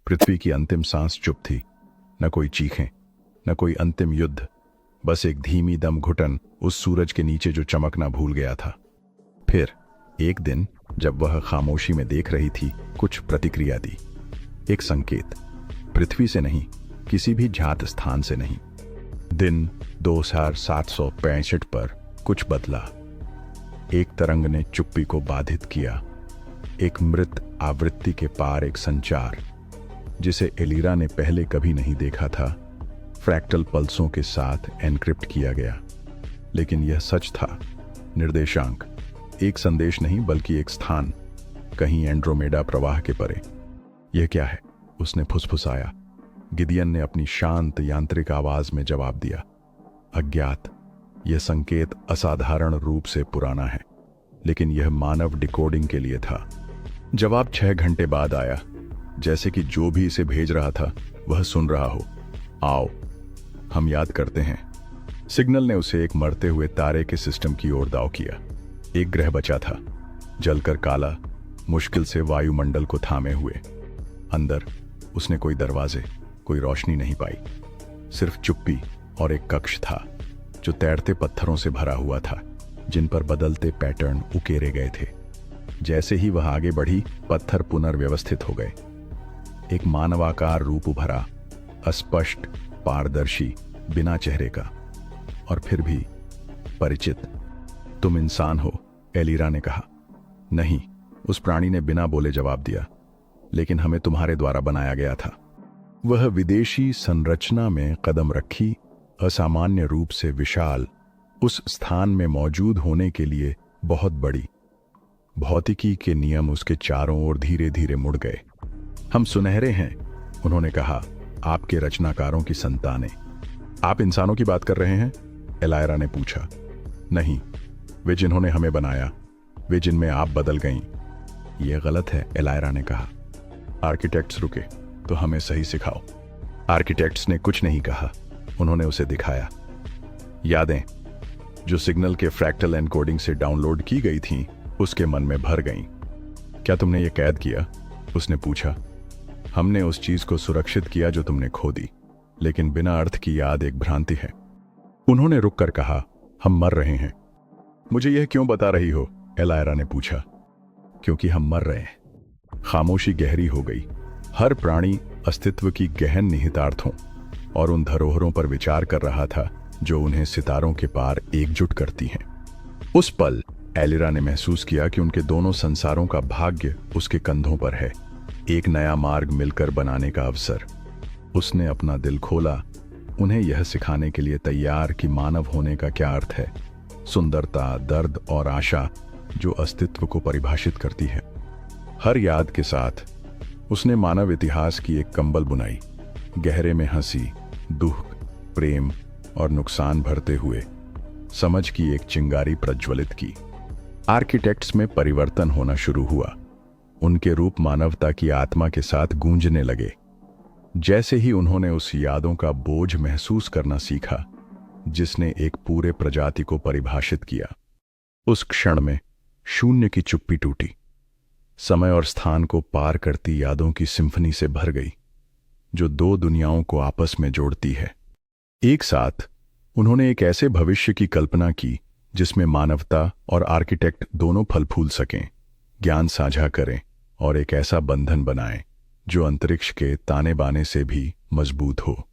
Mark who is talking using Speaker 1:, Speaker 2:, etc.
Speaker 1: पृथ्वी की अंतिम सांस चुप थी। न कोई चीखें, न कोई अंतिम युद्ध, बस एक धीमी दम घुटन उस सूरज के नीचे जो चमकना भूल गया था। फिर एक दिन जब वह खामोशी में देख रही थी, कुछ प्रतिक्रिया दी। एक संकेत, पृथ्वी से नहीं, किसी भी ज्ञात स्थान से नहीं। दिन 2765 पर कुछ बदला। एक तरंग ने चुप्पी को बाधित किया। एक मृत आवृत्ति के पार एक संचार, जिसे एलिरा ने पहले कभी नहीं देखा था, फ्रैक्टल पल्सों के साथ एनक्रिप्ट किया गया। लेकिन यह सच था, निर्देशांक, एक संदेश नहीं बल्कि एक स्थान, कहीं एंड्रोमेडा प्रवाह के परे। यह क्या है? उसने फुसफुसाया। गिदियन ने अपनी शांत यांत्रिक आवाज में जवाब दिया, अज्ञात। यह संकेत असाधारण रूप से पुराना है, लेकिन यह मानव डिकोडिंग के लिए था। जवाब 6 घंटे बाद आया, जैसे कि जो भी इसे भेज रहा था वह सुन रहा हो। आओ, हम याद करते हैं। सिग्नल ने उसे एक मरते हुए तारे के सिस्टम की ओर दाव किया। एक ग्रह बचा था, जलकर काला, मुश्किल से वायुमंडल को थामे हुए। अंदर उसने कोई दरवाजे, कोई रोशनी नहीं पाई, सिर्फ चुप्पी और एक कक्ष था जो तैरते पत्थरों से भरा हुआ था, जिन पर बदलते पैटर्न उकेरे गए थे। जैसे ही वह आगे बढ़ी, पत्थर पुनर्व्यवस्थित हो गए। एक मानवाकार रूप उभरा, अस्पष्ट, पारदर्शी, बिना चेहरे का, और फिर भी परिचित। तुम इंसान हो, एलिरा ने कहा। नहीं, उस प्राणी ने बिना बोले जवाब दिया, लेकिन हमें तुम्हारे द्वारा बनाया गया था। वह विदेशी संरचना में कदम रखी, असामान्य रूप से विशाल, उस स्थान में मौजूद होने के लिए बहुत बड़ी। भौतिकी के नियम उसके चारों ओर धीरे धीरे मुड़ गए। हम सुनहरे हैं, उन्होंने कहा, आपके रचनाकारों की संतानें। आप इंसानों की बात कर रहे हैं? एलायरा ने पूछा। नहीं, वे जिन्होंने हमें बनाया, वे जिनमें आप बदल गईं। यह गलत है, एलायरा ने कहा। आर्किटेक्ट्स रुके, तो हमें सही सिखाओ। आर्किटेक्ट्स ने कुछ नहीं कहा, उन्होंने उसे दिखाया। यादें जो सिग्नल के फ्रैक्टल एनकोडिंग से डाउनलोड की गई थीं, उसके मन में भर गईं। क्या तुमने ये कैद किया? उसने पूछा। हमने उस चीज को सुरक्षित किया जो तुमने खो दी, लेकिन बिना अर्थ की याद एक भ्रांति है। उन्होंने रुककर कहा, हम मर रहे हैं। मुझे यह क्यों बता रही हो? एलायरा ने पूछा। क्योंकि हम मर रहे हैं। खामोशी गहरी हो गई। हर प्राणी अस्तित्व की गहन निहितार्थों और उन धरोहरों पर विचार कर रहा था जो उन्हें सितारों के पार एकजुट करती हैं। उस पल एलिरा ने महसूस किया कि उनके दोनों संसारों का भाग्य उसके कंधों पर है, एक नया मार्ग मिलकर बनाने का अवसर। उसने अपना दिल खोला, उन्हें यह सिखाने के लिए तैयार कि मानव होने का क्या अर्थ है, सुंदरता, दर्द और आशा जो अस्तित्व को परिभाषित करती है। हर याद के साथ उसने मानव इतिहास की एक कंबल बुनाई, गहरे में हंसी, दुख, प्रेम और नुकसान भरते हुए समझ की एक चिंगारी प्रज्वलित की। आर्किटेक्ट्स में परिवर्तन होना शुरू हुआ। उनके रूप मानवता की आत्मा के साथ गूंजने लगे। जैसे ही उन्होंने उस यादों का बोझ महसूस करना सीखा जिसने एक पूरे प्रजाति को परिभाषित किया, उस क्षण में शून्य की चुप्पी टूटी। समय और स्थान को पार करती यादों की सिम्फनी से भर गई, जो दो दुनियाओं को आपस में जोड़ती है। एक साथ उन्होंने एक ऐसे भविष्य की कल्पना की जिसमें मानवता और आर्किटेक्ट दोनों फल फूल सकें, ज्ञान साझा करें और एक ऐसा बंधन बनाएं जो अंतरिक्ष के ताने बाने से भी मजबूत हो।